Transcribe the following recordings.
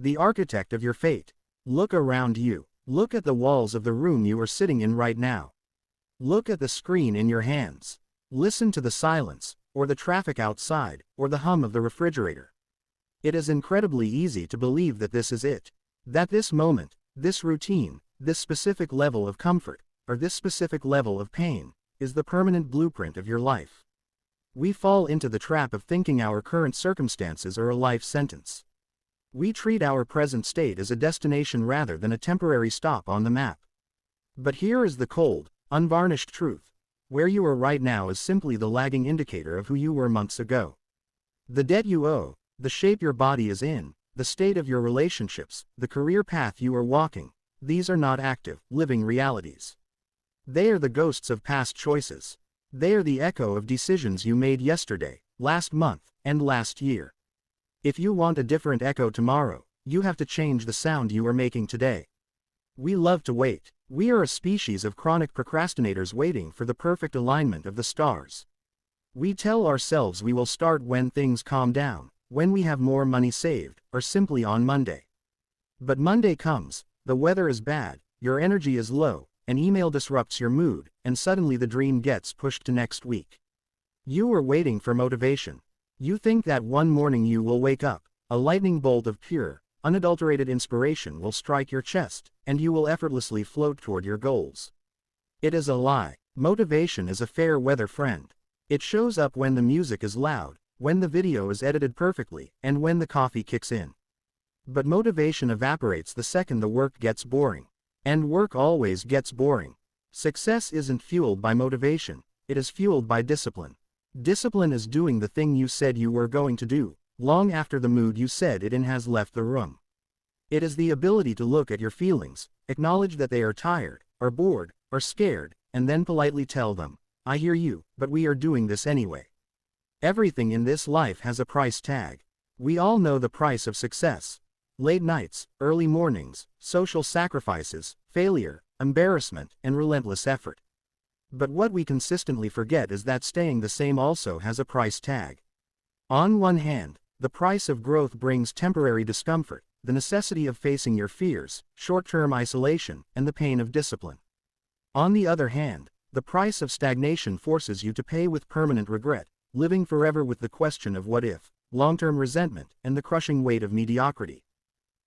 the architect of your fate. Look around you. Look at the walls of the room you are sitting in right now. Look at the screen in your hands. Listen to the silence, or the traffic outside, or the hum of the refrigerator. It is incredibly easy to believe that this is it. That this moment, this routine, this specific level of comfort, or this specific level of pain, is the permanent blueprint of your life. We fall into the trap of thinking our current circumstances are a life sentence. We treat our present state as a destination rather than a temporary stop on the map. But here is the cold, unvarnished truth. Where you are right now is simply the lagging indicator of who you were months ago. The debt you owe, the shape your body is in, the state of your relationships, the career path you are walking, these are not active, living realities. They are the ghosts of past choices. They are the echo of decisions you made yesterday, last month, and last year. If you want a different echo tomorrow, you have to change the sound you are making today. We love to wait. We are a species of chronic procrastinators waiting for the perfect alignment of the stars. We tell ourselves we will start when things calm down, when we have more money saved, or simply on Monday. But Monday comes, the weather is bad, your energy is low, an email disrupts your mood, and suddenly the dream gets pushed to next week. You are waiting for motivation. You think that one morning you will wake up, a lightning bolt of pure, unadulterated inspiration will strike your chest, and you will effortlessly float toward your goals. It is a lie. Motivation is a fair weather friend. It shows up when the music is loud, when the video is edited perfectly, and when the coffee kicks in. But motivation evaporates the second the work gets boring. And work always gets boring. Success isn't fueled by motivation, it is fueled by discipline. Discipline is doing the thing you said you were going to do, long after the mood you said it in has left the room. It is the ability to look at your feelings, acknowledge that they are tired, or bored, or scared, and then politely tell them, I hear you, but we are doing this anyway. Everything in this life has a price tag. We all know the price of success. Late nights, early mornings, social sacrifices, failure, embarrassment, and relentless effort. But what we consistently forget is that staying the same also has a price tag. On one hand, the price of growth brings temporary discomfort, the necessity of facing your fears, short-term isolation, and the pain of discipline. On the other hand, the price of stagnation forces you to pay with permanent regret, living forever with the question of what if, long-term resentment, and the crushing weight of mediocrity.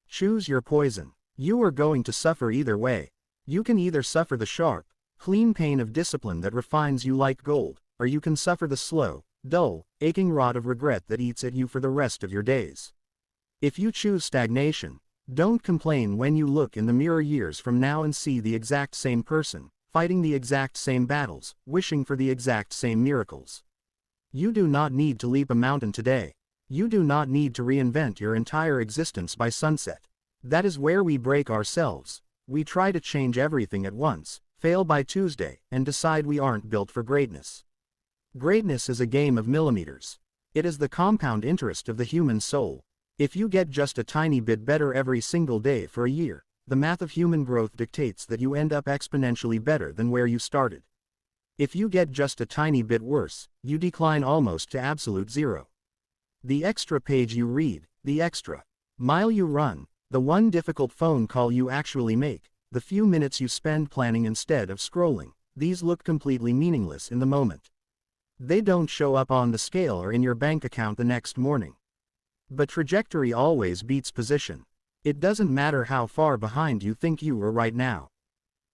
Choose your poison. You are going to suffer either way. You can either suffer the sharp, clean pain of discipline that refines you like gold, or you can suffer the slow, dull, aching rot of regret that eats at you for the rest of your days. If you choose stagnation, don't complain when you look in the mirror years from now and see the exact same person, fighting the exact same battles, wishing for the exact same miracles. You do not need to leap a mountain today. You do not need to reinvent your entire existence by sunset. That is where we break ourselves. We try to change everything at once, fail by Tuesday, and decide we aren't built for greatness. Greatness is a game of millimeters. It is the compound interest of the human soul. If you get just a tiny bit better every single day for a year, the math of human growth dictates that you end up exponentially better than where you started. If you get just a tiny bit worse, you decline almost to absolute zero. The extra page you read, the extra mile you run, the one difficult phone call you actually make, the few minutes you spend planning instead of scrolling, these look completely meaningless in the moment. They don't show up on the scale or in your bank account the next morning. But trajectory always beats position. It doesn't matter how far behind you think you are right now.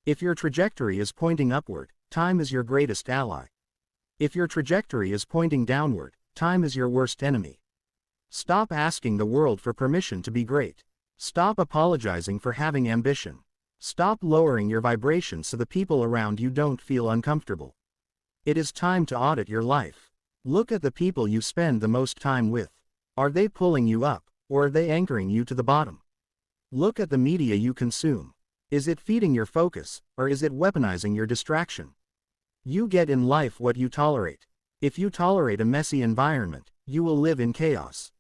If your trajectory is pointing upward, time is your greatest ally. If your trajectory is pointing downward, time is your worst enemy. Stop asking the world for permission to be great. Stop apologizing for having ambition. Stop lowering your vibration so the people around you don't feel uncomfortable. It is time to audit your life. Look at the people you spend the most time with. Are they pulling you up, or are they anchoring you to the bottom? Look at the media you consume. Is it feeding your focus, or is it weaponizing your distraction? You get in life what you tolerate. If you tolerate a messy environment, you will live in chaos.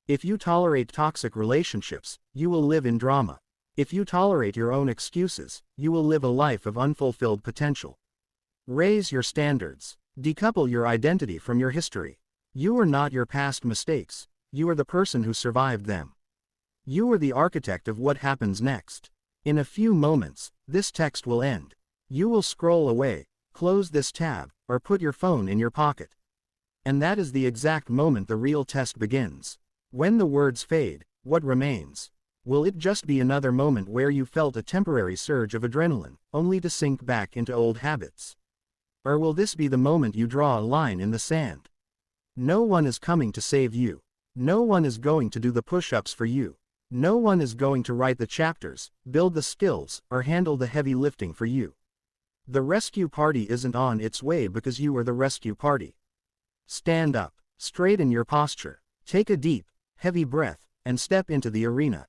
If you tolerate toxic relationships, you will live in drama. If you tolerate your own excuses, you will live a life of unfulfilled potential. Raise your standards. Decouple your identity from your history. You are not your past mistakes. You are the person who survived them. You are the architect of what happens next. In a few moments, this text will end. You will scroll away, close this tab, or put your phone in your pocket. And that is the exact moment the real test begins. When the words fade, what remains? Will it just be another moment where you felt a temporary surge of adrenaline, only to sink back into old habits? Or will this be the moment you draw a line in the sand? No one is coming to save you. No one is going to do the push-ups for you. No one is going to write the chapters, build the skills, or handle the heavy lifting for you. The rescue party isn't on its way because you are the rescue party. Stand up, straighten your posture, take a deep, heavy breath, and step into the arena.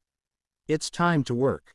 It's time to work.